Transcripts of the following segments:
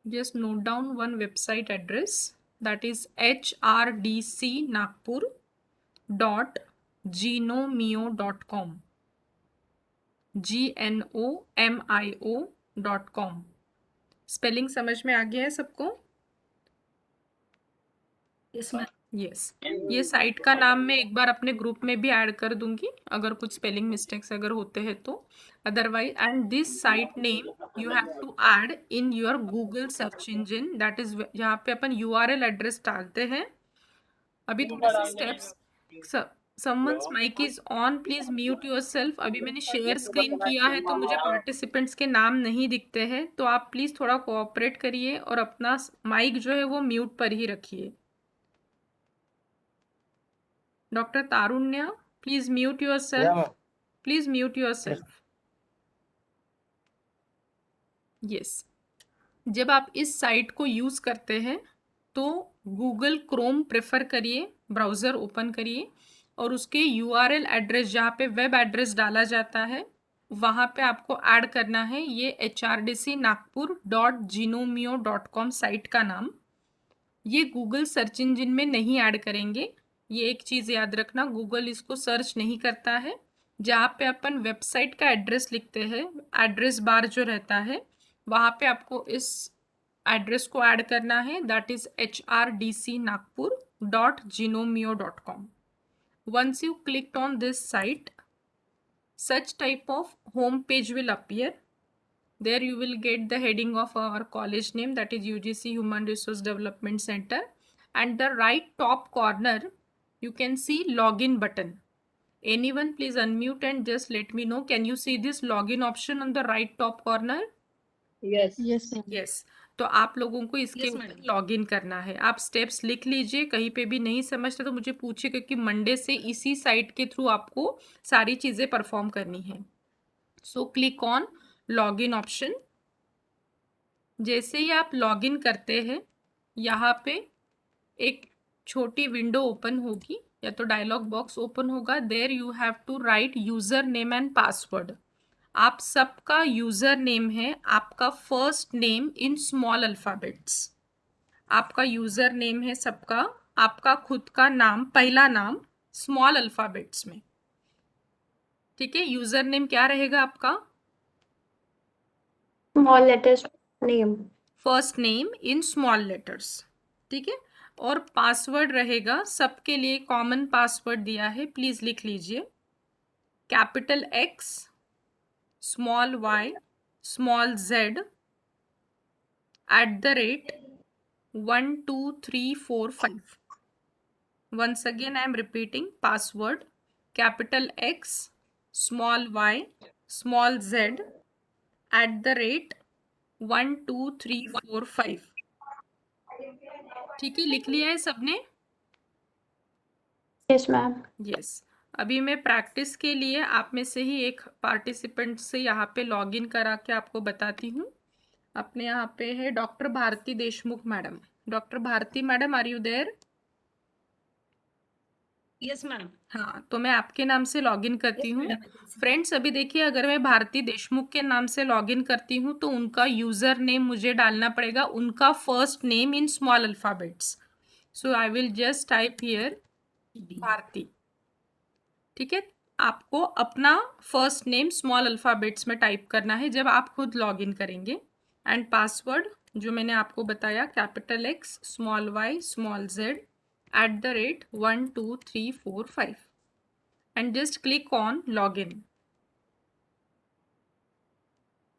Just note down one website address, that is hrdcnagpur.genomio.com. GNOMIO.com. Spelling समझ में आ गया है सबको? Yes ma'am. यस। ये साइट का नाम मैं एक बार अपने ग्रुप में भी ऐड कर दूंगी अगर कुछ स्पेलिंग मिस्टेक्स अगर होते हैं तो। Otherwise, and this site name you have to add in your Google search engine, that is जहाँ पे अपन URL एड्रेस डालते हैं। अभी थोड़े से steps. Someone's mic is on, please mute yourself। अभी मैंने शेयर स्क्रीन किया है तो मुझे पार्टिसिपेंट्स के नाम नहीं दिखते हैं, तो आप प्लीज थोड़ा कोऑपरेट करिए और अपना माइक जो है वो म्यूट पर ही रखिए। डॉक्टर तारुण्य, please mute yourself. Please mute yourself. Yes. जब आप इस साइट को यूज करते हैं तो गूगल क्रोम प्रेफर करिए, ब्राउजर ओपन करिए और उसके URL एड्रेस जहाँ पे वेब एड्रेस डाला जाता है वहाँ पे आपको ऐड करना है ये hrdcnagpur.genomio.com साइट का नाम। ये गूगल सर्च इंजन में नहीं ऐड करेंगे, ये एक चीज़ याद रखना, गूगल इसको सर्च नहीं करता है। जहाँ पे अपन वेबसाइट का एड्रेस लिखते हैं, एड्रेस बार जो रहता है वहाँ पे आपको इस एड्रेस को ऐड करना है, that is hrdcnagpur.genomio.com। Once you clicked on this site, such type of home page will appear. There you will get the heading of our college name, that is UGC Human Resource Development Center, and the right top corner you can see login button. Anyone please unmute and just let me know, can you see this login option on the right top corner? Yes Yes. तो आप लोगों को इसके Yes, ऊपर madam. Login करना है। आप steps लिख लीजिए, कहीं पे भी नहीं समझते तो मुझे पूछिए, क्योंकि मंडे से इसी साइट के थ्रू आपको सारी चीज़ें परफॉर्म करनी है। So click on login option. जैसे ही आप लॉगिन करते हैं यहाँ पे एक छोटी विंडो ओपन होगी या तो डायलॉग बॉक्स ओपन होगा। There you have to write user name and password. आप सबका यूज़र नेम है आपका first name in small alphabets. आपका यूज़र नेम है सबका, आपका खुद का नाम, पहला नाम स्मॉल अल्फ़ाबेट्स में। ठीक है, यूज़र नेम क्या रहेगा आपका? Small letters name. First name in small letters. ठीक है, और पासवर्ड रहेगा सबके लिए कॉमन पासवर्ड दिया है, प्लीज लिख लीजिए। Capital X, small y, small z, @1 2 3 4 5। once again I am repeating password, capital X, small y, small z, @1 2 3 4 5। ठीक है, लिख लिया है सबने? Yes, ma'am. यस। अभी मैं प्रैक्टिस के लिए आप में से ही एक पार्टिसिपेंट से यहाँ पे लॉगिन करा के आपको बताती हूँ। अपने यहाँ पे है doctor Bharti Deshmukh madam. Doctor Bharti madam, are you there? Yes ma'am. हाँ, तो मैं आपके नाम से लॉगिन करती हूँ। फ्रेंड्स, अभी देखिए, अगर मैं भारती देशमुख के नाम से लॉगिन करती हूँ तो उनका यूज़र नेम मुझे डालना पड़ेगा, उनका first name in small alphabets. So I will just type here Bharti. ठीक है, आपको अपना फर्स्ट नेम स्मॉल अल्फ़ाबेट्स में टाइप करना है जब आप खुद लॉगिन करेंगे। एंड पासवर्ड जो मैंने आपको बताया, capital X, small y, small z, @1 2 3 4 5। And just click on login.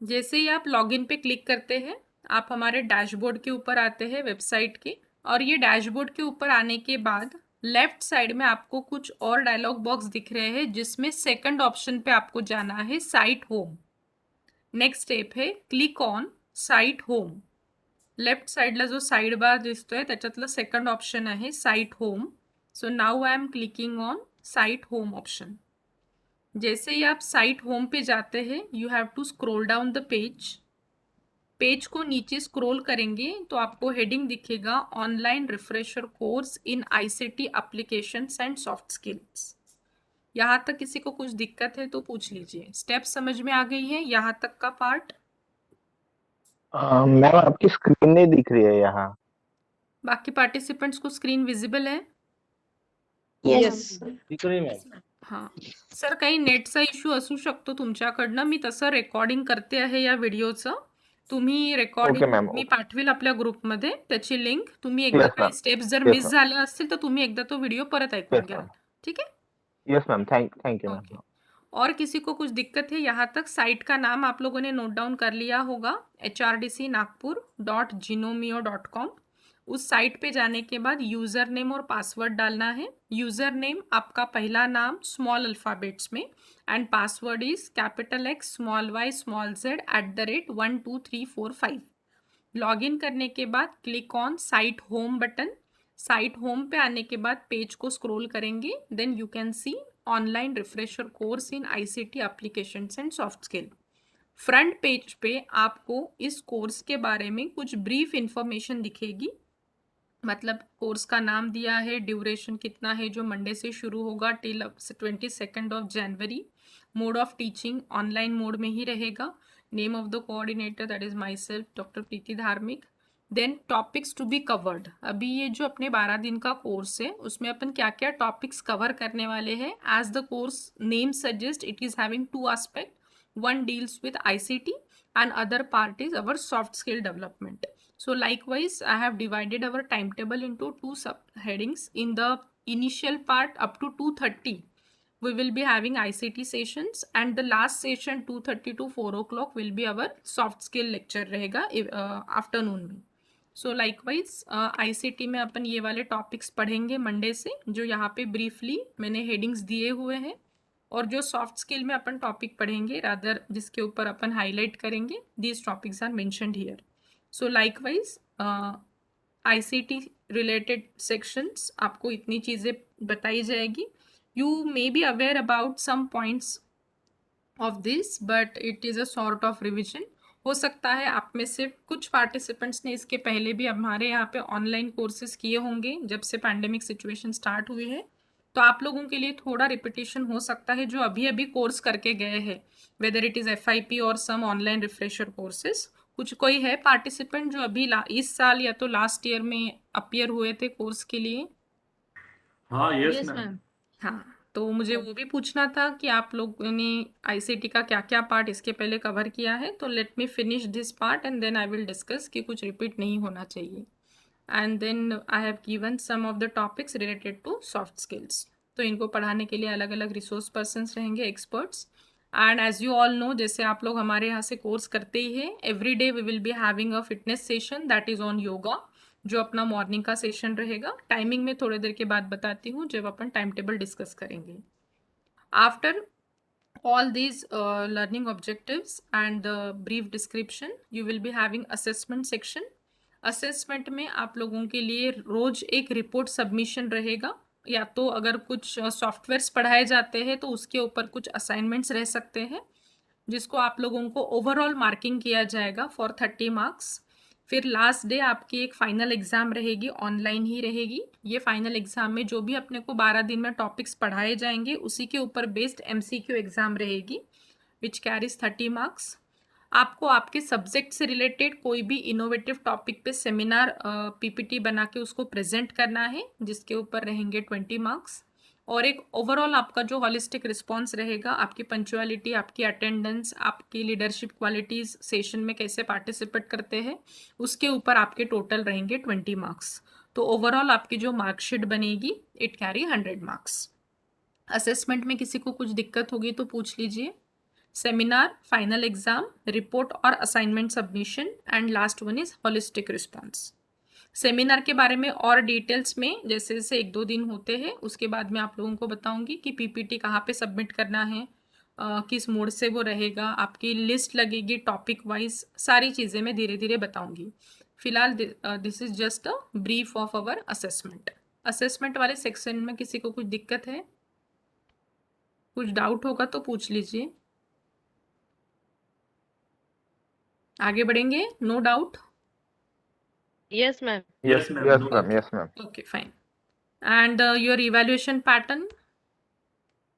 जैसे ही आप लॉगिन पे क्लिक करते हैं आप हमारे डैशबोर्ड के ऊपर आते हैं, वेबसाइट के। और ये डैशबोर्ड के ऊपर आने के बाद लेफ्ट साइड में आपको कुछ और डायलॉग बॉक्स दिख रहे हैं जिसमें सेकंड ऑप्शन पे आपको जाना है, साइट होम। नेक्स्ट स्टेप है click on site home. Left साइडला जो साइड बार दिसतोय त्याच्यातलं सेकंड ऑप्शन आहे site home. So now I am clicking on site home option. जैसे ही आप साइट होम पे जाते हैं you have to scroll down the page. Page को नीचे स्क्रॉल करेंगे तो आपको हेडिंग दिखेगा, online refresher course in ICT applications and soft skills. यहाँ तक किसी को कुछ दिक्कत है तो पूछ लीजिए। स्टेप समझ में आ गई है यहाँ तक का पार्ट? मैम आपकी स्क्रीन नहीं दिख रही है यहाँ। बाकी पार्टिसिपेंट्स को स्क्रीन विजिबल है? Yes. दिख रही मैम? हां सर, काही नेटचा इश्यू असू शकतो तुमच्याकडनं. मी तसं रेकॉर्डिंग करते आहे या व्हिडिओचं. तुम्ही ओके रेकॉर्डिंग मॅम. मी पाठवेल आपल्या ग्रुपमध्ये त्याची लिंक. तुम्ही एकदा येस काही मॅम. स्टेप्स जर येस मिस मॅम. झाल्या असतील तर तुम्ही एकदा तो व्हिडिओ परत ऐकून येस घ्या. मॅम. ठीक है? Yes ma'am. Thank you okay. Ma'am. और किसी को कुछ दिक्कत है यहाँ तक? साइट का नाम आप लोगों ने नोट डाउन कर लिया होगा, hrdcnagpur.genomio.com. उस साइट पे जाने के बाद यूज़र नेम और पासवर्ड डालना है. यूज़र नेम आपका पहला नाम स्मॉल अल्फ़ाबेट्स में and password is capital X small y small z @12345. Login करने के बाद click on site home button. Site home पे आने के बाद पेज को स्क्रॉल करेंगे. Then you can see online refresher course in ICT applications and soft skill. Front page पे आपको इस कोर्स के बारे में कुछ ब्रीफ इंफॉर्मेशन दिखेगी. मतलब कोर्स का नाम दिया है, ड्यूरेशन कितना है, जो मंडे से शुरू होगा टिल 22 जनवरी. Mode of teaching online mode में ही रहेगा. Name of the coordinator that is my self doctor Preeti Dharmik. Then topics to be covered. अभी ये जो अपने 12 दिन का कोर्स है उसमें अपन क्या क्या टॉपिक्स कवर करने वाले हैं. As the course name suggest it is having 2 aspect. One deals with ICT and other part is our soft skill development. So likewise, I have divided our timetable into 2 subheadings. In the initial part up to 2:30, we will be having ICT sessions and the last session 2:30 to 4 o'clock will be our soft skill lecture रहेगा afternoon में. सो likewise ICT में अपन ये वाले topics पढ़ेंगे Monday से, जो यहाँ पे ब्रीफली मैंने हेडिंग्स दिए हुए हैं. और जो सॉफ्ट स्किल में अपन टॉपिक पढ़ेंगे रादर जिसके ऊपर अपन हाईलाइट करेंगे, these topics are mentioned here. So likewise ICT related sections आपको इतनी चीज़ें बताई जाएगी. You may be aware about some points of this but it is a sort of revision. हो सकता है आप में से कुछ पार्टिसिपेंट्स ने इसके पहले भी हमारे यहाँ पे ऑनलाइन कोर्सेज किए होंगे जब से पैंडेमिक सिचुएशन स्टार्ट हुई है. तो आप लोगों के लिए थोड़ा रिपीटेशन हो सकता है जो अभी अभी कोर्स करके गए हैं, वेदर इट इज़ FIP और सम ऑनलाइन रिफ्रेशर कोर्सेज. कुछ कोई है पार्टिसिपेंट जो अभी इस साल या तो लास्ट ईयर में अपीयर हुए थे कोर्स के लिए? हाँ यस Yes, मैम. ma'am. हाँ, तो मुझे वो भी पूछना था कि आप लोगों ने ICT का क्या क्या पार्ट इसके पहले कवर किया है. तो let me finish this part and then I will discuss कि कुछ रिपीट नहीं होना चाहिए. And then I have given some of the topics related to soft skills. तो इनको पढ़ाने के लिए अलग अलग रिसोर्स पर्सन्स रहेंगे, experts. And as you all know, जैसे आप लोग हमारे यहाँ से कोर्स करते ही हैं, every day we will be having a fitness session that is on yoga, जो अपना मॉर्निंग का सेशन रहेगा. टाइमिंग में थोड़ी देर के बाद बताती हूँ जब अपन टाइम टेबल डिस्कस करेंगे. After all these learning objectives and the brief description, you will be having assessment section. Assessment में आप लोगों के लिए रोज एक रिपोर्ट सबमिशन रहेगा. या तो अगर कुछ सॉफ्टवेयर्स पढ़ाए जाते हैं तो उसके ऊपर कुछ असाइनमेंट्स रह सकते हैं जिसको आप लोगों को ओवरऑल मार्किंग किया जाएगा फॉर 30 मार्क्स. फिर लास्ट डे आपकी एक फाइनल एग्ज़ाम रहेगी, ऑनलाइन ही रहेगी. ये फाइनल एग्ज़ाम में जो भी अपने को 12 दिन में टॉपिक्स पढ़ाए जाएंगे उसी के ऊपर बेस्ड MCQ एग्ज़ाम रहेगी विच कैरीज 30 मार्क्स. आपको आपके सब्जेक्ट से रिलेटेड कोई भी इनोवेटिव टॉपिक पे सेमिनार PPT बना के उसको प्रेजेंट करना है जिसके ऊपर रहेंगे 20 मार्क्स. और एक ओवरऑल आपका जो हॉलिस्टिक रिस्पॉन्स रहेगा, आपकी पंक्चुअलिटी, आपकी अटेंडेंस, आपकी लीडरशिप क्वालिटीज़, सेशन में कैसे पार्टिसिपेट करते हैं, उसके ऊपर आपके टोटल रहेंगे 20 मार्क्स. तो ओवरऑल आपकी जो मार्कशीट बनेगी इट कैरी 100 मार्क्स. असेसमेंट में किसी को कुछ दिक्कत होगी तो पूछ लीजिए. सेमिनार, फाइनल एग्जाम, रिपोर्ट और assignment submission and last one is holistic response. Seminar के बारे में और डिटेल्स में जैसे जैसे 1-2 दिन होते हैं उसके बाद मैं आप लोगों को बताऊंगी कि PPT कहाँ पे सबमिट करना है, किस मोड से वो रहेगा, आपकी लिस्ट लगेगी टॉपिक वाइज, सारी चीज़ें मैं धीरे धीरे बताऊंगी. फिलहाल this is just a brief of our assessment. Assessment वाले सेक्शन में किसी को कुछ दिक्कत है, कुछ डाउट होगा तो पूछ लीजिए. आगे बढ़ेंगे, no doubt. Yes, ma'am. Yes ma'am. Yes ma'am. Yes ma'am. Okay, fine. And your evaluation pattern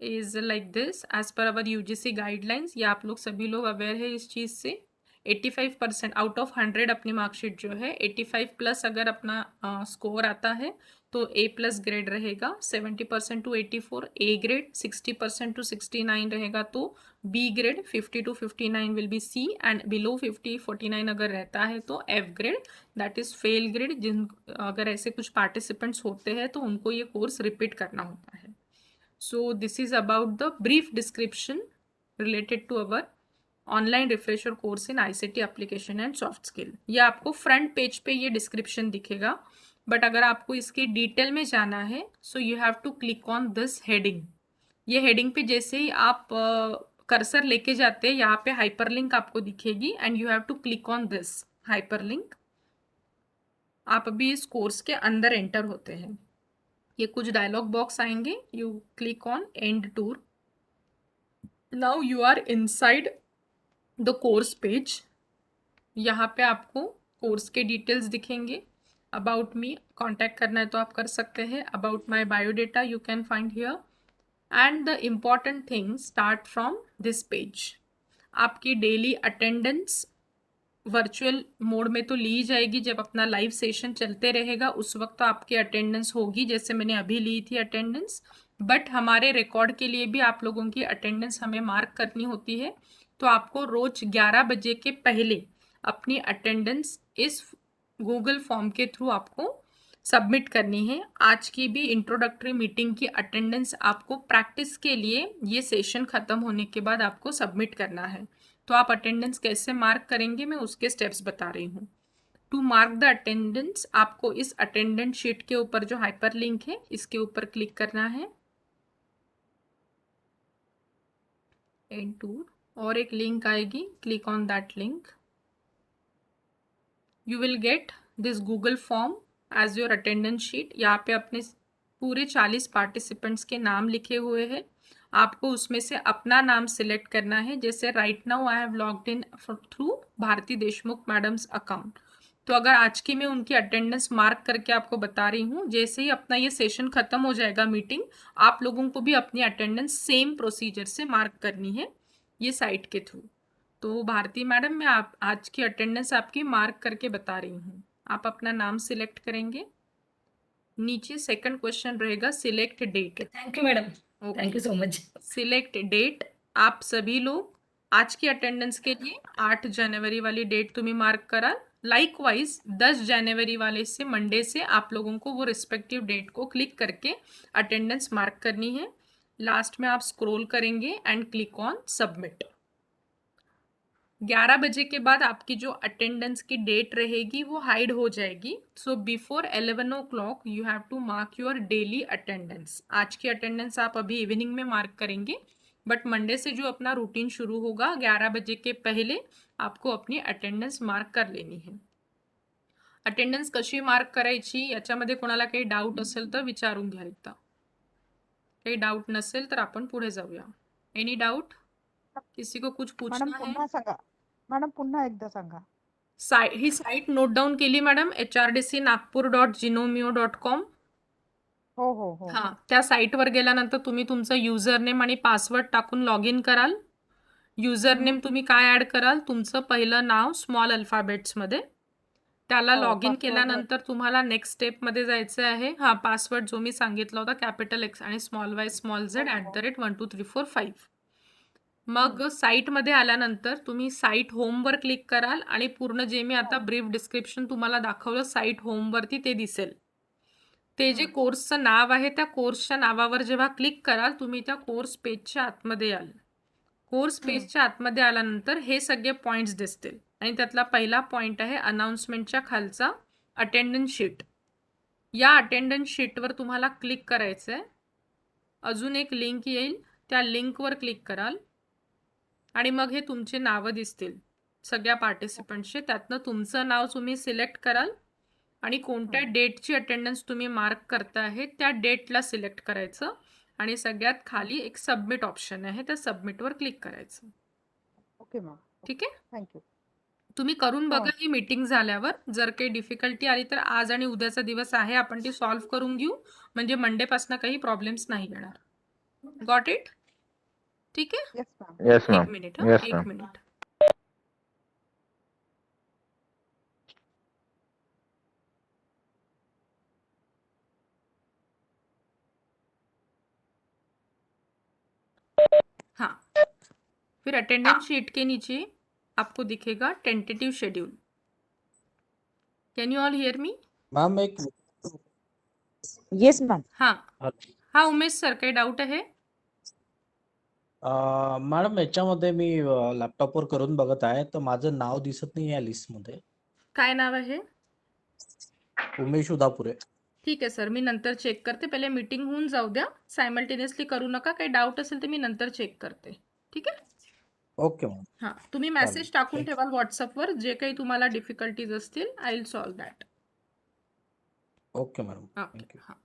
is like this as per our UGC guidelines. ये आप लोग सभी लोग अवेयर है इस चीज़ से. 85% आउट ऑफ 100 अपनी मार्कशीट जो है 85 प्लस अगर अपना स्कोर आता है तो ए प्लस ग्रेड रहेगा, 70% टू 84 ए ग्रेड, 60% टू 69 रहेगा तो B grade, 50 to 59 will be C and below 50 49 अगर रहता है तो F grade, that is fail grade. जिन अगर ऐसे कुछ पार्टिसिपेंट्स होते हैं तो उनको ये कोर्स रिपीट करना होता है। So this is about the brief description related to our online refresher course in ICT application and soft skill. ये आपको फ्रंट पेज पे ये डिस्क्रिप्शन दिखेगा, बट अगर आपको इसके डिटेल में जाना है so you have to click on this heading. ये हेडिंग पे जैसे ही आप कर्सर लेके जाते हैं यहाँ पे हाइपरलिंक आपको दिखेगी and you have to click on this hyperlink. आप अभी इस कोर्स के अंदर एंटर होते हैं, ये कुछ डायलॉग बॉक्स आएंगे, you click on end tour. Now you are inside the course page. यहाँ पे आपको कोर्स के डिटेल्स दिखेंगे। अबाउट मी कांटेक्ट करना है तो आप कर सकते हैं, about my biodata you can find here and the important thing start from this page. आपकी डेली अटेंडेंस वर्चुअल मोड में तो ली जाएगी, जब अपना लाइव सेशन चलते रहेगा उस वक्त तो आपकी अटेंडेंस होगी, जैसे मैंने अभी ली थी अटेंडेंस, बट हमारे रिकॉर्ड के लिए भी आप लोगों की अटेंडेंस हमें मार्क करनी होती है। तो आपको रोज 11 बजे के पहले अपनी अटेंडेंस इस गूगल फॉर्म के थ्रू आपको सबमिट करनी है। आज की भी इंट्रोडक्टरी मीटिंग की अटेंडेंस आपको प्रैक्टिस के लिए ये सेशन ख़त्म होने के बाद आपको सबमिट करना है। तो आप अटेंडेंस कैसे मार्क करेंगे मैं उसके स्टेप्स बता रही हूँ। टू मार्क द अटेंडेंस आपको इस अटेंडेंस शीट के ऊपर जो हाइपर लिंक है इसके ऊपर क्लिक करना है, एंड टूर, और एक लिंक आएगी, click on that link. You will get this Google form as your attendance sheet. यहाँ पे अपने पूरे 40 पार्टिसिपेंट्स के नाम लिखे हुए हैं, आपको उसमें से अपना नाम सिलेक्ट करना है। जैसे right now I have logged in through Bharti Deshmukh madam's account, तो अगर आज की मैं उनकी अटेंडेंस मार्क करके आपको बता रही हूँ, जैसे ही अपना ये सेशन खत्म हो जाएगा मीटिंग, आप लोगों को भी अपनी अटेंडेंस सेम प्रोसीजर से मार्क करनी है ये साइट के थ्रू। तो भारती मैडम मैं आप आज की अटेंडेंस आपकी मार्क करके बता रही हूँ। आप अपना नाम सिलेक्ट करेंगे, नीचे सेकंड क्वेश्चन रहेगा select date. Thank you madam, thank you so much. Select date, आप सभी लोग आज की अटेंडेंस के लिए 8 जनवरी वाली डेट तुम्हें मार्क करा। लाइकवाइज 10 जनवरी वाले से मंडे से आप लोगों को वो रिस्पेक्टिव डेट को क्लिक करके अटेंडेंस मार्क करनी है। लास्ट में आप स्क्रॉल करेंगे एंड क्लिक ऑन सबमिट। 11 बजे के बाद आपकी जो अटेंडेंस की डेट रहेगी वो हाइड हो जाएगी। So before 11 o'clock you have to mark your daily attendance. आज की अटेंडेंस आप अभी इवनिंग में मार्क करेंगे, बट मंडे से जो अपना रूटीन शुरू होगा 11 बजे के पहले आपको अपनी अटेंडेंस मार्क कर लेनी है। अटेंडेंस कशी मार्क करायची याच्यामध्ये कोणाला काही डाऊट असेल तर विचारून घ्या एकदा, काही डाऊट नसेल तर आपण पुढे जाऊया। एनी डाऊट, किसी को कुछ मॅडम पूछना है? पुन्हा सांगा, मॅडम पुन्हा एकदा सांगा। ही साईट नोट डाऊन केली मॅडम, hrdcnagpur.genomio.com। हो हो हो हां, त्या साईटवर गेल्यानंतर तुम्ही तुमचं युजर नेम आणि पासवर्ड टाकून लॉग इन कराल। युजर नेम तुम्ही काय ॲड कराल, तुमचं पहिलं नाव स्मॉल अल्फाबेट्समध्ये, त्याला हो, लॉग इन password केल्यानंतर तुम्हाला नेक्स्ट स्टेपमध्ये जायचं आहे। हां, पासवर्ड जो मी सांगितला होता कॅपिटल एक्स आणि स्मॉल वाय स्मॉल झेड @12345। मग साईटमध्ये आल्यानंतर तुम्ही साईट होमवर क्लिक कराल आणि पूर्ण जे मी आता ब्रीफ डिस्क्रिप्शन तुम्हाला दाखवलं साईट होमवरती ते दिसेल। ते जे कोर्सचं नाव आहे त्या कोर्सच्या नावावर जेव्हा क्लिक कराल तुम्ही त्या कोर्स पेजच्या आतमध्ये याल। कोर्स पेजच्या आतमध्ये आल्यानंतर हे सगळे पॉईंट्स दिसतील आणि त्यातला पहिला पॉईंट आहे अनाउन्समेंटच्या खालचा अटेंडन्स शीट। या अटेंडन्स शीटवर तुम्हाला क्लिक करायचं आहे। अजून एक लिंक येईल, त्या लिंकवर क्लिक कराल आणि मग हे तुमचे नावं दिसतील सगळ्या पार्टिसिपंट्सचे। त्यातनं तुमचं नाव तुम्ही सिलेक्ट कराल आणि कोणत्या डेटची अटेंडन्स तुम्ही मार्क करता आहे त्या डेटला सिलेक्ट करायचं आणि सगळ्यात खाली एक सबमिट ऑप्शन आहे, त्या सबमिटवर क्लिक करायचं। ओके मॅम, ठीक आहे, थँक्यू। तुम्ही करून बघा ही मीटिंग झाल्यावर। जर काही डिफिकल्टी आली तर आज आणि उद्याचा दिवस आहे, आपण ती सॉल्व्ह करून घेऊ, म्हणजे मंडेपासून काही प्रॉब्लेम्स नाही येणार। Got it? ठीक आहे, येस मॅम। Yes, एक ma'am. मिनिट, Yes, एक ma'am. मिनिट। फिर अटेंडेंस शीट के नीचे आपको दिखेगा tentative schedule. Can you all hear me? Ma'am एक येस मॅम. हाँ उमेश सर, काही डाऊट आहे? मॅडम याच्यामध्ये मी लॅपटॉपवर करून बघत आहे तर माझं नाव दिसत नाही या लिस्टमध्ये. काय नाव आहे? उमेश उदापुरे. ठीक आहे सर, मी नंतर चेक करते. पहिले मीटिंग होऊन जाऊ द्या, सायमल्टेनियसली करू नका. काही डाऊट असेल तर मी नंतर चेक करते. ठीक आहे? Okay ma'am. हां, तुम्ही मेसेज टाकून ठेवाल व्हॉट्सअपवर, जे काही तुम्हाला डिफिकल्टीज असतील. I will solve that. Okay madam, okay, thank you. हाँ।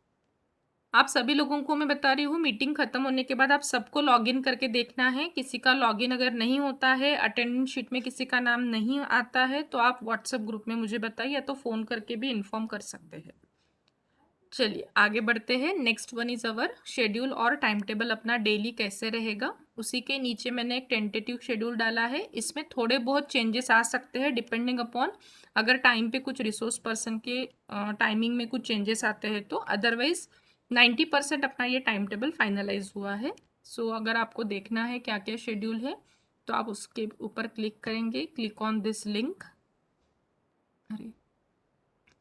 आप सभी लोगों को मैं बता रही हूँ, मीटिंग खत्म होने के बाद आप सबको लॉगिन करके देखना है. किसी का लॉगिन अगर नहीं होता है, अटेंडेंस शीट में किसी का नाम नहीं आता है, तो आप व्हाट्सएप ग्रुप में मुझे बताइए, या तो फ़ोन करके भी इन्फॉर्म कर सकते हैं. चलिए आगे बढ़ते हैं. Next one is our schedule और टाइम टेबल अपना डेली कैसे रहेगा. उसी के नीचे मैंने एक टेंटेटिव शेड्यूल डाला है. इसमें थोड़े बहुत चेंजेस आ सकते हैं डिपेंडिंग अपॉन अगर टाइम पे कुछ रिसोर्स पर्सन के टाइमिंग में कुछ चेंजेस आते हैं तो. अदरवाइज 90% अपना ये टाइम टेबल फाइनलाइज हुआ है. सो अगर आपको देखना है क्या क्या शेड्यूल है तो आप उसके ऊपर क्लिक करेंगे. Click on this link. अरे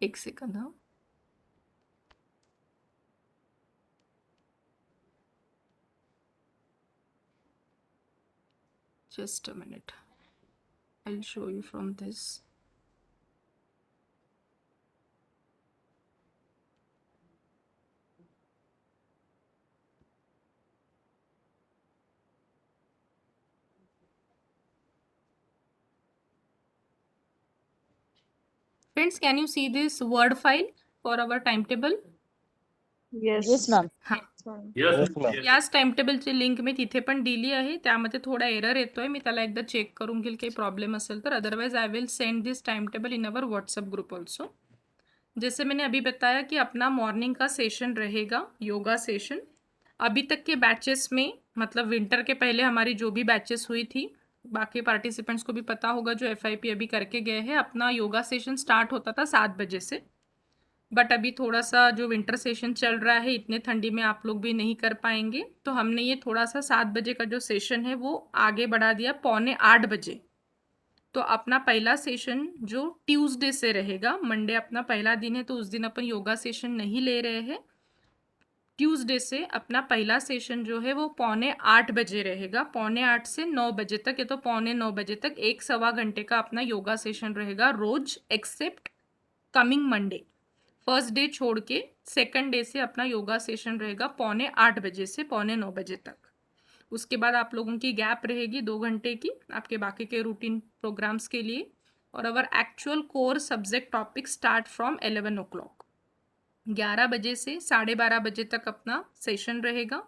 एक सेकंड, हाँ. Just a minute. I'll show you from this. Friends, can you see this Word file for our timetable? Yes ma'am. हाँ. Yes, Yes, ma'am. yes. याच टाइमटेबलची लिंक मी तिथे पण दिली आहे. त्यामध्ये थोडा एरर येतोय. मी त्याला एकदा चेक करून घेईल काही प्रॉब्लेम असेल तर. Otherwise I will send this time table in our WhatsApp group also. जैसे मैंने अभी बताया कि अपना मॉर्निंग का सेशन रहेगा, योगा सेशन. अभी तक के बैचेस में, मतलब विंटर के पहले हमारी जो भी बैचेस हुई थी, बाकी पार्टिसिपेंट्स को भी पता होगा जो FIP अभी करके गए हैं, अपना योगा सेशन स्टार्ट होता था 7 बजे से. बट अभी थोड़ा सा जो विंटर सेशन चल रहा है, इतने ठंडी में आप लोग भी नहीं कर पाएंगे, तो हमने ये थोड़ा सा 7 बजे का जो सेशन है वो आगे बढ़ा दिया 7:45 बजे. तो अपना पहला सेशन जो ट्यूसडे से रहेगा, मंडे अपना पहला दिन है तो उस दिन अपन योगा सेशन नहीं ले रहे हैं. ट्यूसडे से अपना पहला सेशन जो है वो 7:45 बजे रहेगा. 7:45 से 9 बजे तक, ये तो 8:45 बजे तक 1-1.25 घंटे का अपना योगा सेशन रहेगा रोज, except coming Monday. First day छोड़ के सेकंड डे से अपना योगा सेशन रहेगा 7:45 बजे से 8:45 बजे तक. उसके बाद आप लोगों की गैप रहेगी 2 घंटे की आपके बाकी के रूटीन प्रोग्राम्स के लिए. और our actual core subject topic start from 11 o'clock. 11 बजे से 12:30 बजे तक अपना सेशन रहेगा.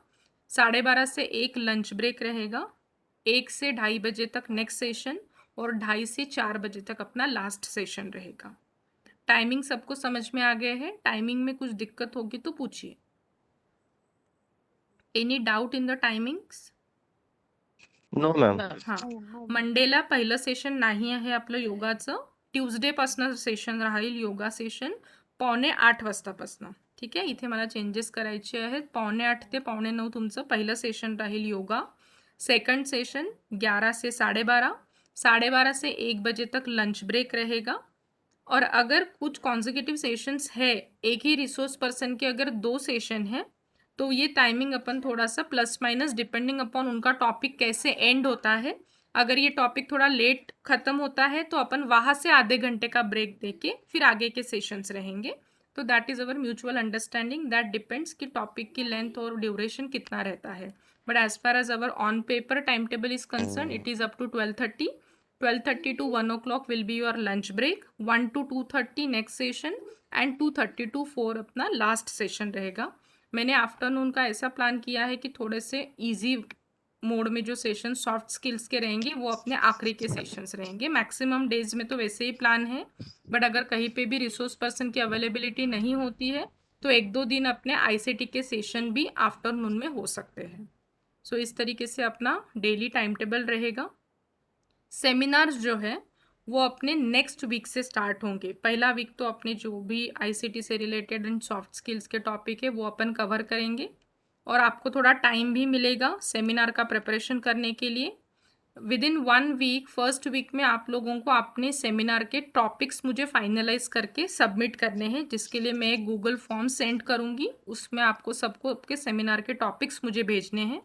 12:30 से 1 लंच ब्रेक रहेगा. 1 से 2:30 बजे तक नेक्स्ट सेशन, और 2:30 से 4 बजे तक अपना लास्ट सेशन रहेगा. टाइमिंग सबको समझ में आ गया है? टाइमिंग में कुछ दिक्कत होगी तो पूछिए. Any doubt in the timings? No, ma'am. हां. मंडेला पहिलं सेशन नाही आहे आपलं योगाचं. ट्यूजडेपासनं सेशन राहील योगा सेशन 7:45 वाजतापासनं. ठीक आहे. इथे मला चेंजेस करायचे आहेत. 8:45 ते 9:15 तुमचं पहिलं सेशन राहील योगा. सेकंड सेशन 11 से 12:30. 12:30 से 1 बजे तक लंच ब्रेक रहेगा. और अगर कुछ कॉन्जिक्यूटिव सेशंस है, एक ही रिसोर्स पर्सन के अगर 2 सेशन है, तो ये टाइमिंग अपन थोड़ा सा प्लस माइनस डिपेंडिंग अपॉन उनका टॉपिक कैसे एंड होता है. अगर ये टॉपिक थोड़ा लेट ख़त्म होता है तो अपन वहाँ से आधे घंटे का ब्रेक देके फिर आगे के सेशंस रहेंगे. तो that is our mutual understanding. That depends कि टॉपिक की लेंथ और ड्यूरेशन कितना रहता है. But as far as our on paper time table is concern, it is up to 12:30. 12:30 to 1 o'clock will be your lunch break. 1 to 2:30 next session, and 2:30 to 4 अपना last session रहेगा. मैंने afternoon का ऐसा plan किया है कि थोड़े से इजी मोड में जो सेशन सॉफ्ट स्किल्स के रहेंगे वो अपने आखिरी के सेशंस रहेंगे. मैक्सिमम डेज में तो वैसे ही प्लान है, बट अगर कहीं पे भी रिसोर्स पर्सन की अवेलेबिलिटी नहीं होती है तो 1-2 दिन अपने ICT के सेशन भी आफ्टरनून में हो सकते हैं. सो इस तरीके से अपना डेली टाइम टेबल रहेगा. सेमिनार्स जो है वो अपने नेक्स्ट वीक से स्टार्ट होंगे. पहला वीक तो अपने जो भी ICT से रिलेटेड एंड सॉफ्ट स्किल्स के टॉपिक है वो अपन कवर करेंगे, और आपको थोड़ा टाइम भी मिलेगा सेमिनार का प्रिपरेशन करने के लिए. Within 1 week, first week में आप लोगों को अपने सेमिनार के टॉपिक्स मुझे फाइनलाइज करके सबमिट करने हैं, जिसके लिए मैं एक गूगल फॉर्म सेंड करूंगी। उसमें आपको सबको आपके सेमिनार के टॉपिक्स मुझे भेजने हैं।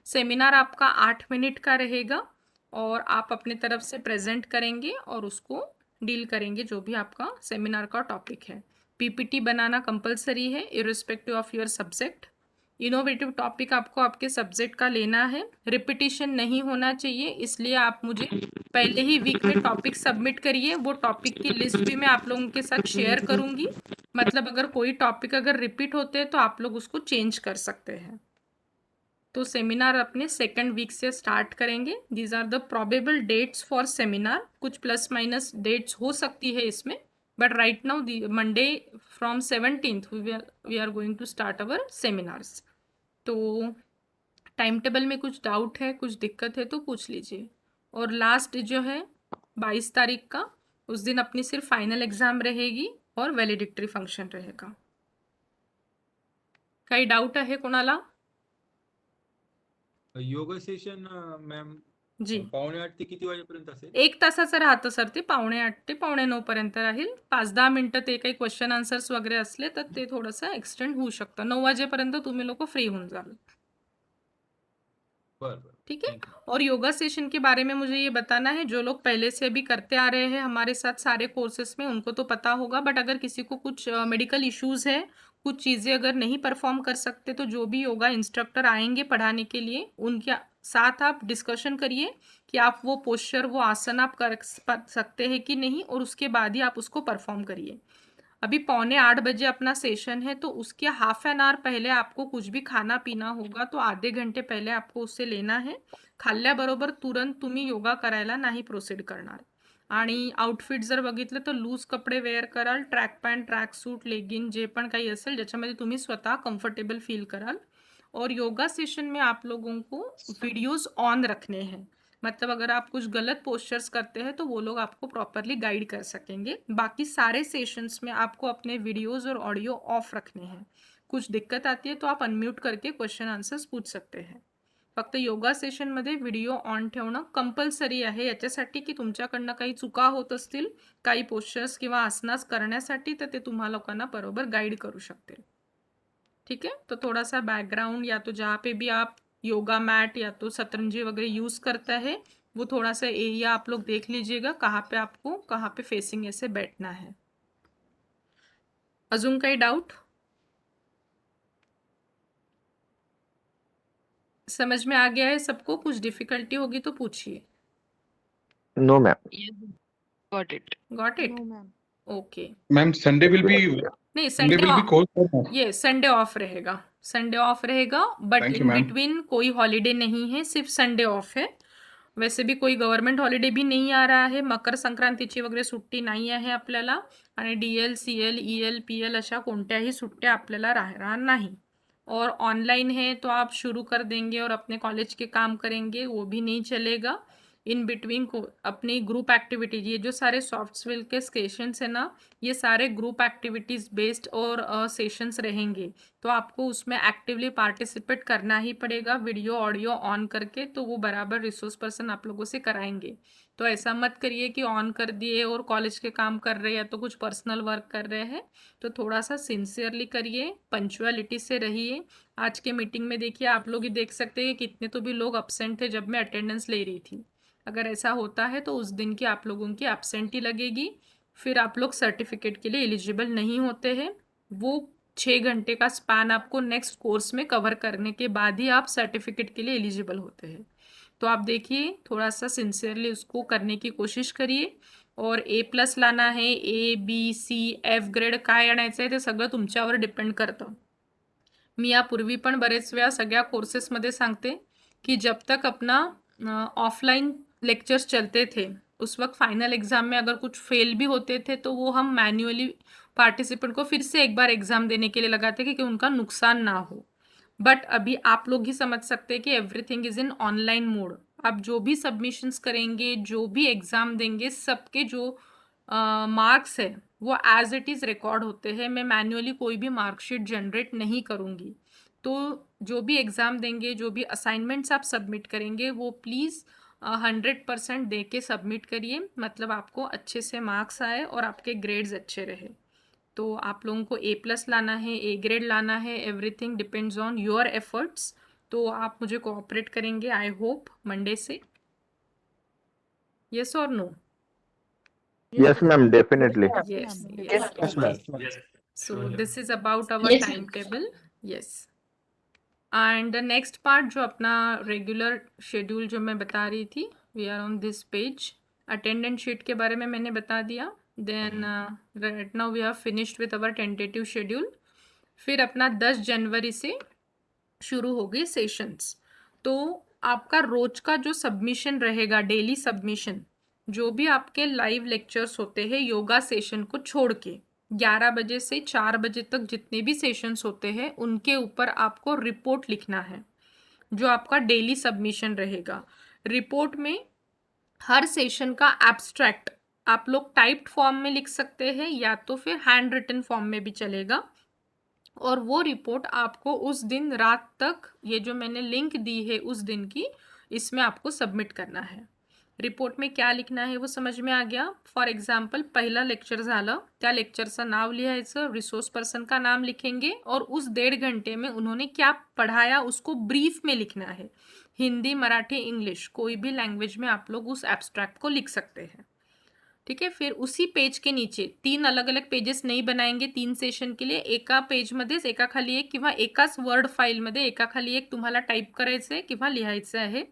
सेमिनार आपका 8 मिनट का रहेगा और आप अपने तरफ से प्रेजेंट करेंगे और उसको डील करेंगे जो भी आपका सेमिनार का टॉपिक है। पीपीटी बनाना कंपलसरी है irrespective of your subject. Innovative topic आपको आपके सब्जेक्ट का लेना है, रिपीटिशन नहीं होना चाहिए, इसलिए आप मुझे पहले ही वीक में टॉपिक सबमिट करिए। वो टॉपिक की लिस्ट भी मैं आप लोगों के साथ शेयर करूंगी। मतलब अगर कोई टॉपिक अगर रिपीट होते हैं तो आप लोग उसको चेंज कर सकते हैं। तो सेमिनार अपने सेकंड वीक से स्टार्ट करेंगे। These are the probable dates for seminar. कुछ प्लस माइनस डेट्स हो सकती है इसमें, but right now Monday from 17th we are going to start our seminars. तो टाइम टेबल में कुछ डाउट है, कुछ दिक्कत है तो पूछ लीजिए। और लास्ट जो है 22 तारीख का, उस दिन अपनी सिर्फ फाइनल एग्जाम रहेगी और वैलिडिक्टरी फंक्शन रहेगा। काही डाऊट आहे कोणाला? योगा सेशन मॅम जी, 7:30 ते किती वाजेपर्यंत असेल? 1 तासाचं राहतं सर ते, 8:45 ते 8:45 पर्यंत राहील। 5-10 मिनटं ते काही क्वेश्चन आन्सर्स वगैरे असले तर ते थोडंसं एक्सटेंड होऊ शकतं। 9 वाजेपर्यंत तुम्ही लोक फ्री होऊन जाल। बरं बरं, ठीक है। थँक्यू। और योगा सेशन के बारे में मुझे ये बताना है, जो लोग पहले से भी करते आ रहे हैं हमारे साथ सारे कोर्सेस में उनको तो पता होगा, बट अगर किसी को कुछ मेडिकल इश्यूज है, कुछ चीज़ें अगर नहीं परफॉर्म कर सकते, तो जो भी योगा इंस्ट्रक्टर आएंगे पढ़ाने के लिए उनके साथ आप डिस्कशन करिए कि आप वो पोस्चर, वो आसन आप कर सकते हैं कि नहीं, और उसके बाद ही आप उसको परफॉर्म करिए। अभी 7:45 बजे अपना सेशन है, तो उसके हाफ एन आवर पहले आपको कुछ भी खाना पीना होगा, तो आधे घंटे पहले आपको उससे लेना है। खाल्ल्याबरोबर तुरंत तुम्ही योगा करायला नाही प्रोसीड करणार। आणि आउटफिट जर बघितलं तर लूज कपडे वेअर कराल, track pant, track suit, legging जे पण काही असेल ज्याच्यामध्ये तुम्ही स्वतः कम्फर्टेबल फील कराल। और योगा सेशन में आप लोगों को वीडियोस ऑन रखने हैं, मतलब अगर आप कुछ गलत पोस्चर्स करते हैं तो वो लोग आपको प्रॉपरली गाइड कर सकेंगे। बाकी सारे सेशंस में आपको अपने वीडियोस और ऑडियो ऑफ रखने हैं। कुछ दिक्कत आती है तो आप अनम्यूट करके क्वेश्चन आन्सर्स पूछ सकते हैं। फक्त योगा सेशनमध्ये व्हिडिओ ऑन ठेवणं कंपल्सरी आहे, याच्यासाठी की तुमच्याकडनं काही चुका होत असतील काही पोस्चर्स किंवा आसनास करण्यासाठी, तर ते तुम्हा लोकांना बरोबर गाइड करू शकतील। ठीक है। तो थोड़ा सा बैकग्राउंड, या तो जहाँ पे भी आप योगा मैट या तो शतरंजी वगैरह यूज़ करता है, वो थोड़ा सा एरिया आप लोग देख लीजिएगा, कहाँ पे आपको कहाँ पे फेसिंग ऐसे बैठना है। अजून काही डाउट? समझ में आ गया है सबको? कुछ डिफिकल्टी होगी तो पूछिए। No, ma'am. Yes, got it. Got it? No, ma'am. Okay. Ma'am Sunday will be नहीं, Sunday Sunday will be course. ये संडे ऑफ रहेगा, संडे ऑफ रहेगा, but Thank you, in ma'am. Between कोई हॉलीडे नहीं है, सिर्फ संडे ऑफ है। वैसे भी कोई गव्हर्नमेंट हॉलिडे भी नहीं आ रहा है, मकर संक्रांतीची वगैरे सुट्टी नाही आहे आपल्याला, आणि DL, CL, EL, PL अशा कोणत्याही सुट्ट्या आपल्याला राहणार नाही। और ऑनलाइन है तो आप शुरू कर देंगे और अपने कॉलेज के काम करेंगे, वो भी नहीं चलेगा। इन बिटवीन को अपनी ग्रुप एक्टिविटीज, ये जो सारे सॉफ्ट स्किल के सेशंस है ना, ये सारे ग्रुप एक्टिविटीज़ बेस्ड और सेशंस रहेंगे, तो आपको उसमें एक्टिवली पार्टिसिपेट करना ही पड़ेगा, वीडियो ऑडियो ऑन करके, तो वो बराबर रिसोर्स पर्सन आप लोगों से कराएंगे। तो ऐसा मत करिए कि ऑन कर दिए और कॉलेज के काम कर रहे हैं या तो कुछ पर्सनल वर्क कर रहे हैं, तो थोड़ा सा सिंसियरली करिए, पंचुअलिटी से रहिए। आज के मीटिंग में देखिए, आप लोग ही देख सकते हैं कितने तो भी लोग अपसेंट थे जब मैं अटेंडेंस ले रही थी। अगर ऐसा होता है तो उस दिन की आप लोगों की एब्सेंटी लगेगी, फिर आप लोग सर्टिफिकेट के लिए एलिजिबल नहीं होते हैं। वो 6 घंटे का स्पैन आपको नेक्स्ट कोर्स में कवर करने के बाद ही आप सर्टिफिकेट के लिए एलिजिबल होते हैं। तो आप देखिए, थोड़ा सा सिंसियरली उसको करने की कोशिश करिए। और A+ लाना है, A, B, C, F grade काय आणायचं आहे ते सगळं तुमच्यावर डिपेंड करतं। मी यापूर्वी पण बरेच वेळा सगळ्या कोर्सेसमध्ये सांगते कि जब तक अपना ऑफलाइन लेक्चर्स चलते थे, उस वक्त फाइनल एग्ज़ाम में अगर कुछ फेल भी होते थे तो वो हम मैन्युअली पार्टिसिपेंट को फिर से एक बार एग्ज़ाम देने के लिए लगाते कि उनका नुकसान ना हो। बट अभी आप लोग ही समझ सकते हैं कि everything is in online mode. आप जो भी सबमिशंस करेंगे, जो भी एग्ज़ाम देंगे, सबके जो मार्क्स है वो एज इट इज़ रिकॉर्ड होते हैं। मैं मैन्युअली कोई भी मार्कशीट जनरेट नहीं करूँगी। तो जो भी एग्ज़ाम देंगे, जो भी असाइनमेंट्स आप सबमिट करेंगे, वो प्लीज़ 100% दे के सबमिट करिए, मतलब आपको अच्छे से मार्क्स आए और आपके ग्रेड्स अच्छे रहे। तो आप लोगों को A+ लाना है, A ग्रेड लाना है, everything depends on your efforts. तो आप मुझे कोऑपरेट करेंगे आई होप मंडे से। यस और no? Yes, ma'am, definitely. Yes, ma'am. yes. Yes, ma'am. Yes. So Sure. this is about our Yes, ma'am. timetable. Yes. And the next part जो अपना regular schedule जो मैं बता रही थी, we are on this page. Attendance sheet के बारे में मैंने बता दिया। Then right now we have finished with our tentative schedule. फिर अपना 10 जनवरी से शुरू होगी सेशंस। तो आपका रोज का जो सबमिशन रहेगा, डेली सबमिशन, जो भी आपके लाइव लेक्चर्स होते हैं योगा सेशन को छोड़ के 11 बजे से 4 बजे तक जितने भी सेशंस होते हैं उनके ऊपर आपको रिपोर्ट लिखना है, जो आपका डेली सबमिशन रहेगा। रिपोर्ट में हर सेशन का एब्स्ट्रैक्ट आप लोग टाइप्ड फॉर्म में लिख सकते हैं या तो फिर हैंड रिटन फॉर्म में भी चलेगा, और वो रिपोर्ट आपको उस दिन रात तक, ये जो मैंने लिंक दी है उस दिन की, इसमें आपको सबमिट करना है। रिपोर्ट में क्या लिखना है वो समझ में आ गया? फॉर एक्झाम्पल पहिला लेक्चर झालं, त्या लेक्चरचं नाव लिहायचं, रिसोर्स पर्सन का नाम लिखेंगे और उस 1.5 घंटे में उन्होंने क्या पढ़ाया उसको ब्रीफ में लिखना है। हिंदी, मराठी, इंग्लिश, कोई भी लैंग्वेज में आप लोग उस एब्स्ट्रैक्ट को लिख सकते हैं। ठीक है, फिर उसी पेज के नीचे 3 अलग अलग पेजेस नाही बनाएंगे 3 सेशन के लिए। एका पेजमध्येच एकाखाली एक किंवा एकाच वर्ड फाईलमध्ये एकाखाली एक तुम्हाला टाईप करायचं आहे किंवा लिहायचं आहे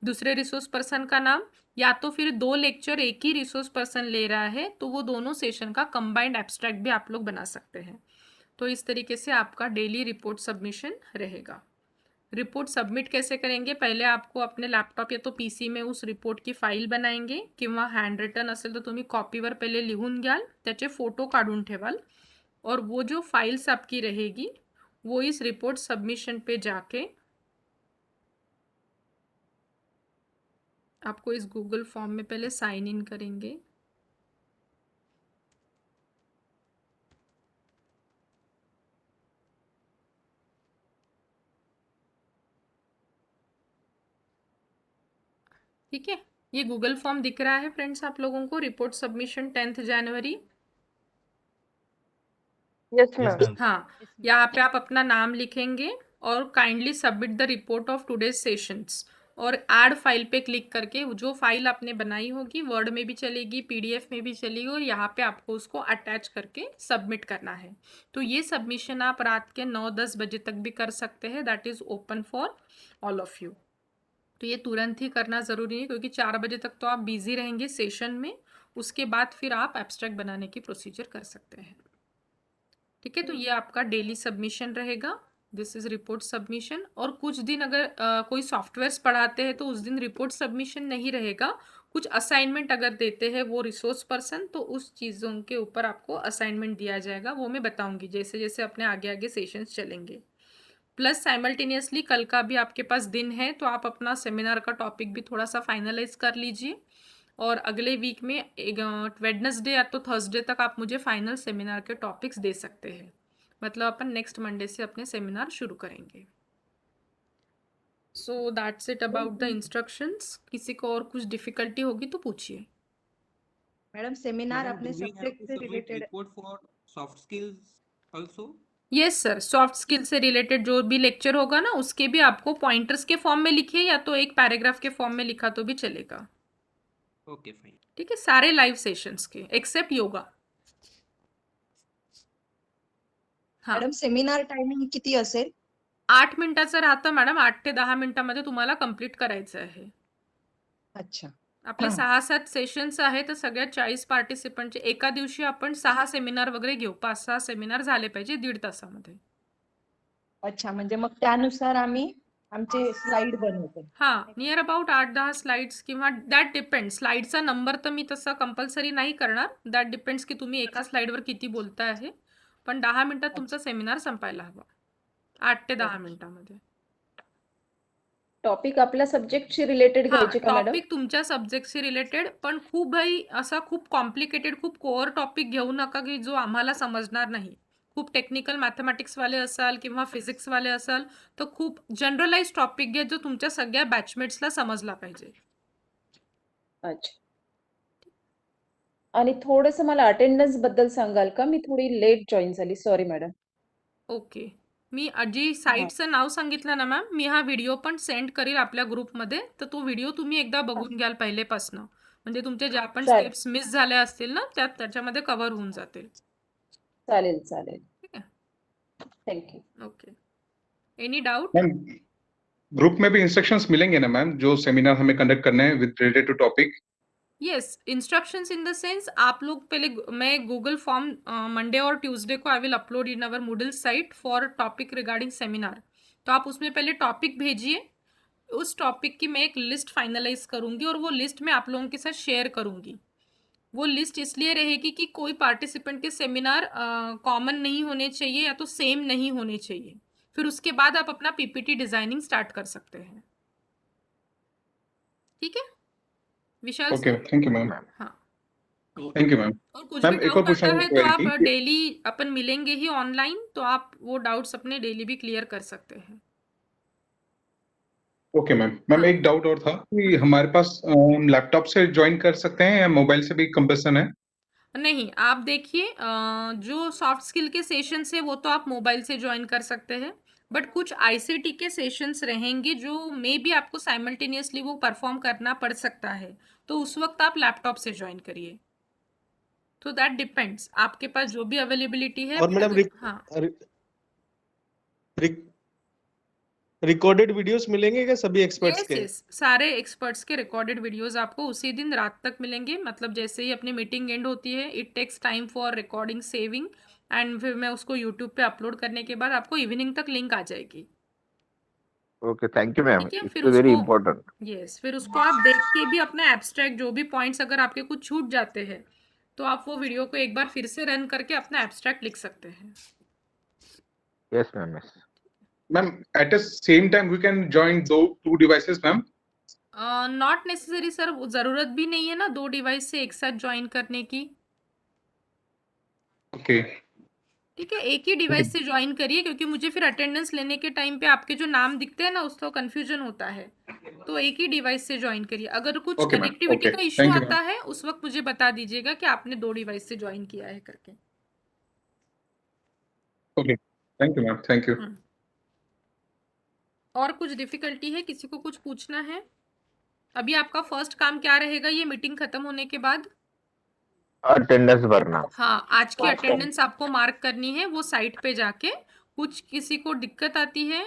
दूसरे रिसोर्स पर्सन का नाम, या तो फिर 2 लेक्चर एक ही रिसोर्स पर्सन ले रहा है तो वो दोनों सेशन का कंबाइंड एब्स्ट्रैक्ट भी आप लोग बना सकते हैं। तो इस तरीके से आपका डेली रिपोर्ट सबमिशन रहेगा। रिपोर्ट सबमिट कैसे करेंगे? पहले आपको अपने लॅपटॉप या तो PC में उस रिपोर्ट की फाईल बनाएंगे, किंवा हँड रिटन असेल तर तुम्ही कॉपीवर पहले लिहून घ्याल, त्याचे फोटो काढून ठेवाल, और वो जो फाइल्स आपकी रहेगी वो इस रिपोर्ट सबमिशन पे जाके आपको इस गूगल फॉर्म में पहले साइन इन करेंगे। ठीक है, ये गूगल फॉर्म दिख रहा है फ्रेंड्स आप लोगों को, रिपोर्ट सबमिशन 10 जनवरी। Yes, Yes, ma'am. ma'am. हाँ, यहाँ पे आप अपना नाम लिखेंगे और kindly submit the report of today's sessions, और ऐड फाइल पे क्लिक करके जो फाइल आपने बनाई होगी वर्ड में भी चलेगी, PDF में भी चलेगी, और यहाँ पे आपको उसको अटैच करके सबमिट करना है। तो ये सबमिशन आप रात के 9-10 बजे तक भी कर सकते हैं, that is open for all of you. तो ये तुरंत ही करना ज़रूरी है क्योंकि 4 बजे तक तो आप बिजी रहेंगे सेशन में, उसके बाद फिर आप एब्स्ट्रैक्ट बनाने की प्रोसीजर कर सकते हैं। ठीक है, तो ये आपका डेली सबमिशन रहेगा, दिस इज़ रिपोर्ट सबमिशन। और कुछ दिन अगर कोई सॉफ्टवेयर्स पढ़ाते हैं तो उस दिन रिपोर्ट सबमिशन नहीं रहेगा, कुछ असाइनमेंट अगर देते हैं वो रिसोर्स पर्सन तो उस चीज़ों के ऊपर आपको असाइनमेंट दिया जाएगा, वो मैं बताऊंगी जैसे जैसे अपने आगे आगे सेशंस चलेंगे। प्लस साइमल्टेनियसली कल का भी आपके पास दिन है तो आप अपना सेमिनार का टॉपिक भी थोड़ा सा फाइनलाइज कर लीजिए, और अगले वीक में वेडनेसडे या तो थर्सडे तक आप मुझे फाइनल सेमिनार के टॉपिक्स दे सकते हैं, मतलब अपन नेक्स्ट मंडे से अपने सेमिनार शुरू करेंगे। So that's it about the instructions. किसी को और कुछ डिफिकल्टी होगी तो पूछिए। मैडम सेमिनार Madam, अपने do we have subject to से submit related report for soft skills also? Yes sir, soft skill से रिलेटेड जो भी लेक्चर होगा ना उसके भी आपको पॉइंटर्स के फॉर्म में लिखिए या तो एक पैराग्राफ के फॉर्म में लिखा तो भी चलेगा। Okay, fine. ठीक है, सारे लाइव सेशंस के एक्सेप्ट योगा। हाँ, मॅडम सेमिनार टायमिंग किती असेल? 8 मिनिटाचं राहतं मॅडम, 8 ते 10 मिनिटामध्ये तुम्हाला कंप्लीट करायचं आहे। अच्छा, आपले 6-7 सेशन्स आहे तर सगळ्या 40 पार्टिसिपंटचे एका दिवशी आपण 6 सेमिनार वगैरे घेऊ, 5-6 सेमिनार झाले पाहिजे 1.5 तासामध्ये। अच्छा, म्हणजे मग त्यानुसार आम्ही आमचे स्लाइड बनवतो. हां, नियर अबाउट 8-10 स्लाइड्स किंवा दॅट डिपेंड, स्लाइडचा नंबर तर मी तसा कंपल्सरी नाही करणार, दॅट डिपेंड्स की तुम्ही एका स्लाइडवर किती बोलताय आहे, पण 10 मिनिटात तुमचा सेमिनार संपायला हवा, 8 ते 10 मिनिटामध्ये। टॉपिक आपल्या सब्जेक्टशी रिलेटेड घ्यायचे का मॅडम? टॉपिक तुमच्या सब्जेक्टशी रिलेटेड, पण खूप भाई असा खूप कॉम्प्लिकेटेड खूप कोअर टॉपिक घेऊ नका की जो आम्हाला समजणार नाही। खूप टेक्निकल मॅथमॅटिक्सवाले असाल किंवा फिजिक्सवाले असाल तर खूप जनरलाइज टॉपिक घ्या जो तुमच्या सगळ्या बॅचमेट्सला समजला पाहिजे। अच्छा. आणि थोडंसं मला अटेंडन्स बद्दल सांगाल का? मी थोडी लेट जॉईन झाली. Sorry madam. ओके. मी जी साईटचं नाव सांगितलं ना मॅम, मी हा व्हिडिओ पण सेंड करील आपल्या ग्रुपमध्ये. तर तो व्हिडिओ तुम्ही एकदा बघून घ्याल पहिलेपासनं. म्हणजे तुमचे ज्या पण चालेल. स्टेप्स मिस झाल्या असतील ना, त्याच्यामध्ये कव्हर होऊन जातील. चालेल, चालेल. ठीक आहे. Thank you. Okay. Any doubt? Ma'am group में भी इंस्ट्रक्शंस मिलेंगे ना मैम, जो सेमिनार हमें कंडक्ट करने हैं with related to topic? Yes, instructions in the sense आप लोग पहले मैं गूगल फॉर्म मंडे और ट्यूसडे को I will upload in our Moodle site for topic regarding seminar. तो आप उसमें पहले टॉपिक भेजिए. उस टॉपिक की मैं एक लिस्ट फाइनलाइज करूंगी और वो लिस्ट मैं आप लोगों के साथ शेयर करूंगी. वो लिस्ट इसलिए रहेगी कि कोई पार्टिसिपेंट के सेमिनार कॉमन नहीं होने चाहिए या तो सेम नहीं होने चाहिए. फिर उसके बाद आप अपना पीपीटी डिजाइनिंग स्टार्ट कर सकते हैं. ठीक है Vishal okay, sir? Thank you ma'am. हाँ. Thank you ma'am. और कुछ मैम भी एक और डाउट आता क्वेश्चन है तो आप क्वेरी डेली अपन मिलेंगे ही ऑनलाइन, तो आप वो डाउट्स अपने डेली भी क्लियर कर सकते हैं. Okay ma'am. मैम हाँ. एक डाउट और था कि हमारे पास लैपटॉप से ज्वाइन कर सकते हैं या मोबाइल से भी कंपल्सन है? नहीं, आप देखिए जो सॉफ्ट स्किल के सेशंस है वो तो आप मोबाइल से ज्वाइन कर सकते हैं. बट कुछ आईसीटी के सेशंस रहेंगे जो मे बी आपको साइमल्टेनियसली वो परफॉर्म करना पड़ सकता है. तो उस वक्त आप लैपटॉप से ज्वाइन करिए. तो दैट डिपेंड्स आपके पास जो भी अवेलेबिलिटी है. और मैडम हाँ. रिकॉर्डेड वीडियोस मिलेंगे क्या सभी एक्सपर्ट्स के? यस, सारे एक्सपर्ट्स के रिकॉर्डेड वीडियोस आपको उसी दिन रात तक मिलेंगे. मतलब जैसे ही अपनी मीटिंग एंड होती है, it takes time for recording saving and फिर मैं उसको यूट्यूब पे अपलोड करने के बाद आपको इवनिंग तक लिंक आ जाएगी. Okay, thank you, ma'am. ठीक है. It's फिर very उसको important. यस फिर उसको आप देख के भी अपना एब्स्ट्रैक्ट जो भी पॉइंट्स अगर आपके कुछ छूट जाते हैं तो आप वो वीडियो को एक बार फिर से रन करके अपना एब्स्ट्रैक्ट लिख सकते हैं. Yes, ma'am. Yes. Ma'am at the same time we can join two devices ma'am? Not necessary sir, ज़रूरत भी नहीं है ना 2 डिवाइस से एक साथ ज्वाइन करने की. ओके. ठीक है, एक ही डिवाइस से ज्वाइन करिए क्योंकि मुझे फिर अटेंडेंस लेने के टाइम पे आपके जो नाम दिखते हैं ना उसका कंफ्यूजन होता है. तो एक ही डिवाइस से ज्वाइन करिए. अगर कुछ Okay, ma'am. Connectivity Okay. का इशू Thank you, आता है उस वक्त मुझे बता दीजिएगा कि आपने 2 डिवाइस से ज्वाइन किया है करके. Okay, thank you ma'am. Thank you. और कुछ डिफिकल्टी है, किसी को कुछ पूछना है? अभी आपका फर्स्ट काम क्या रहेगा ये मीटिंग खत्म होने के बाद? Attendance भरना. हाँ, आज की अटेंडेंस आपको मार्क करनी है वो साइट पे जाके. कुछ किसी को दिक्कत आती है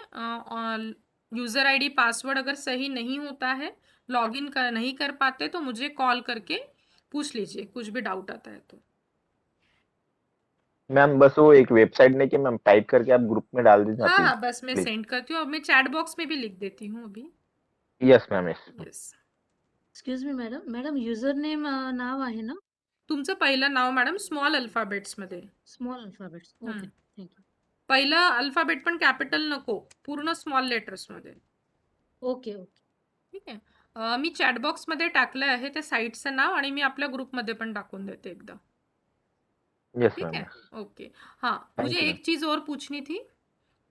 यूज़र आईडी पासवर्ड अगर सही नहीं होता है, लॉगिन नहीं कर पाते तो मुझे कॉल करके पूछ लीजिए कुछ भी डाउट आता है तो. मैम बस वो एक वेबसाइट नहीं कि मैम टाइप करके आप ग्रुप में डाल दीजिए. हाँ, बस मैं सेंड करती हूँ. अब मैं चैट बॉक्स में भी लिख देती हूँ अभी. Yes, ma'am. Yes. Yes. Excuse me madam user name नाव आहे ना? तुमचं पहिलं नाव मॅडम स्मॉल अल्फाबेट्समध्ये. Small alphabets. Okay, thank you. पहिलं अल्फाबेट पण कॅपिटल नको, पूर्ण स्मॉल लेटर्समध्ये. Okay okay. ठीक आहे. मी चॅट बॉक्समध्ये टाकलं आहे त्या साईटचं नाव आणि मी आपल्या ग्रुपमध्ये पण टाकून देते एकदा. Yes, ठीक ma'am. है. ओके. हाँ, मुझे you, एक चीज़ और पूछनी थी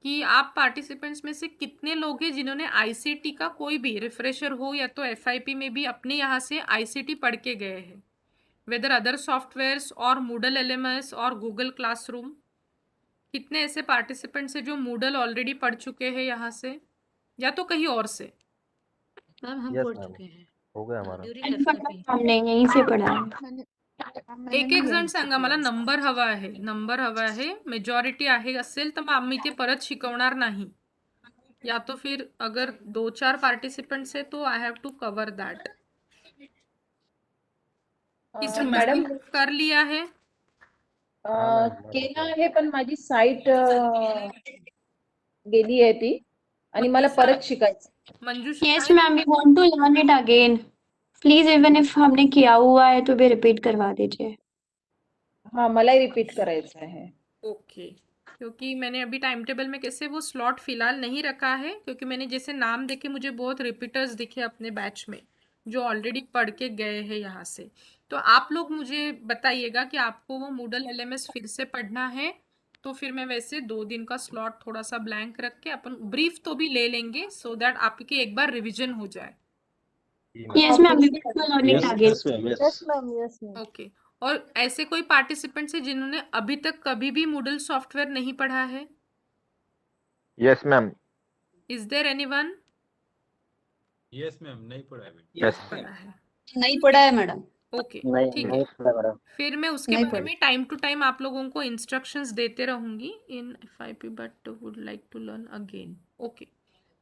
कि आप पार्टिसिपेंट्स में से कितने लोग हैं जिन्होंने आईसीटी का कोई भी रिफ्रेशर हो या तो एफआईपी में भी अपने यहाँ से आईसीटी पढ़ के गए हैं, वेदर अदर सॉफ्टवेयर्स और मूडल एलएमएस और गूगल क्लासरूम. कितने ऐसे पार्टिसिपेंट्स हैं जो मूडल ऑलरेडी पढ़ चुके हैं यहाँ से या तो कहीं और से? मैम हम Yes, पढ़ ma'am. चुके हैं हो गया हमारा. During FIP. हमने यहीं से पढ़ा है. एक एक जण सांगा, मला नंबर हवा आहे. नंबर हवा आहे. मेजॉरिटी आहे असेल तर मग आम्ही ते परत शिकवणार नाही. या तो फिर अगर 2-4 पार्टिसिपेंट्स है तो I have to cover that. किसी मॅडम कर लिया है? केलं आहे पण माझी साईट गेली आहे ती आणि मला परत शिकायचं. Manjusha yes ma'am we want to learn it again. Please even if हमने किया हुआ है तो भी रिपीट करवा दीजिए. हाँ मलाही रिपीट करायचं आहे. ओके. क्योंकि मैंने अभी टाइम टेबल में कैसे वो स्लॉट फिलहाल नहीं रखा है क्योंकि मैंने जैसे नाम देखे मुझे बहुत रिपीटर्स दिखे अपने बैच में जो ऑलरेडी पढ़ के गए हैं यहाँ से. तो आप लोग मुझे बताइएगा कि आपको वो मूडल एलएमएस फिर से पढ़ना है तो फिर मैं वैसे 2 दिन का स्लॉट थोड़ा सा ब्लैंक रख के अपन ब्रीफ तो भी ले लेंगे सो दैट आपकी एक बार रिविजन हो जाए. Yes, ma'am. We will learn it again. Yes, ma'am. Yes. Okay. और ऐसे कोई पार्टिसिपेंट्स है जिन्होंने अभी तक कभी भी मूडल सॉफ्टवेयर नहीं पढ़ा है? Yes ma'am. Is there anyone? Yes ma'am, नहीं पढ़ा है। यस पढ़ा है? नहीं पढ़ा है मैडम। ओके, नहीं ठीक नहीं है। पढ़ा मैडम। फिर मैं उसके नहीं बारे पढ़ी। में टाइम टू टाइम आप लोगों को इंस्ट्रक्शंस देते रहूंगी in FIP but would like to learn again. Okay,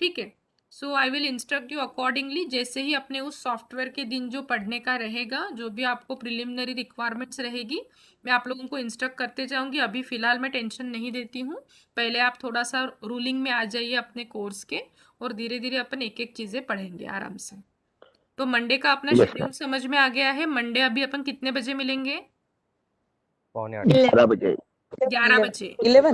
ठीक है। So I will instruct you accordingly. जैसे ही अपने उस सॉफ्टवेयर के दिन जो पढ़ने का रहेगा, जो भी आपको प्रिलिमिनरी रिक्वायरमेंट्स रहेगी, मैं आप लोगों को इंस्ट्रक्ट करते जाऊंगी। अभी फिलहाल मैं टेंशन नहीं देती हूँ। पहले आप थोड़ा सा रूलिंग में आ जाइए अपने कोर्स के, और धीरे धीरे अपन एक एक चीज़ें पढ़ेंगे आराम से। तो मंडे का अपना Yes, शेड्यूल समझ में आ गया है। मंडे अभी अपन कितने बजे मिलेंगे? 11 बजे। 11 बजे। 11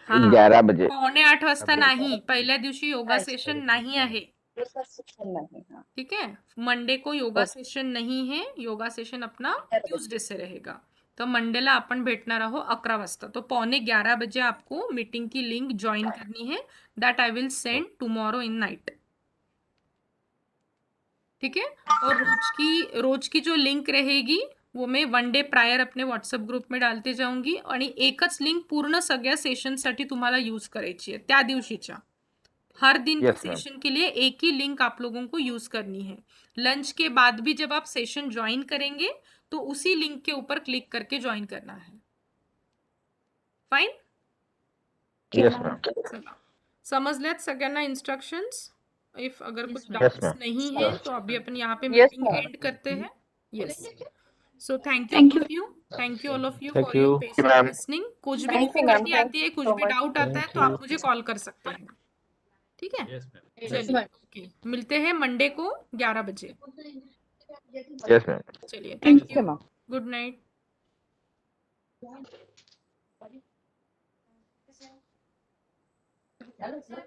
हाँ, 11 बजे। 7:45 वाजता नाही, पहिल्या दिवशी योगा अच्छा. सेशन नाही आहे, नाही, हा. ठीक है। मंडे को योगा सेशन नहीं है, योगा सेशन अपना ट्यूसडे से रहेगा। तो मंडेला आपण भेटणार आहोत 11 वाजता। तो 11:15 बजे आपको मीटिंग की लिंक ज्वाइन करनी है। That I will send tomorrow in night, ठीक है। और रोज की जो लिंक रहेगी वो मैं 1 डे प्रायर अपने व्हॉट्सअप ग्रुप में डालते जाऊंगी, आणि एकच लिंक पूर्ण सगळ्या सेशनसाठी तुम्हाला यूज करायची आहे त्या दिवशीच्या। हर दिन के Yes, ma'am. सेशन के लिए एक ही लिंक आप लोगों को यूज करनी है। लंच के बाद भी जब आप सेशन ज्वाइन करेंगे तो उसी लिंक के ऊपर क्लिक करके ज्वाइन करना है। Fine, yes ma'am. चला समजल्यात सगळ्यांना इंस्ट्रक्शंस? इफ अगर कुछ ma'am. Doubts ma'am. नहीं है तो अभी अपन यहाँ पे Yes, मीटिंग ma'am. एंड करते हैं। Yes, so thank Thank you you. All of you Thank for your you. Patient Ma'am. Listening. कुछ भी Thank you, ma'am. Difficulty Thank आती है, you कुछ so भी much. डाउट आता है Thank तो आप you. मुझे कॉल कर सकते हैं, ठीक है। Yes ma'am. चलिए, ओके, मिलते हैं मंडे को 11 बजे। Yes ma'am. चलिए, Thank thank Okay, you, ma'am. Good night. Hello, sir.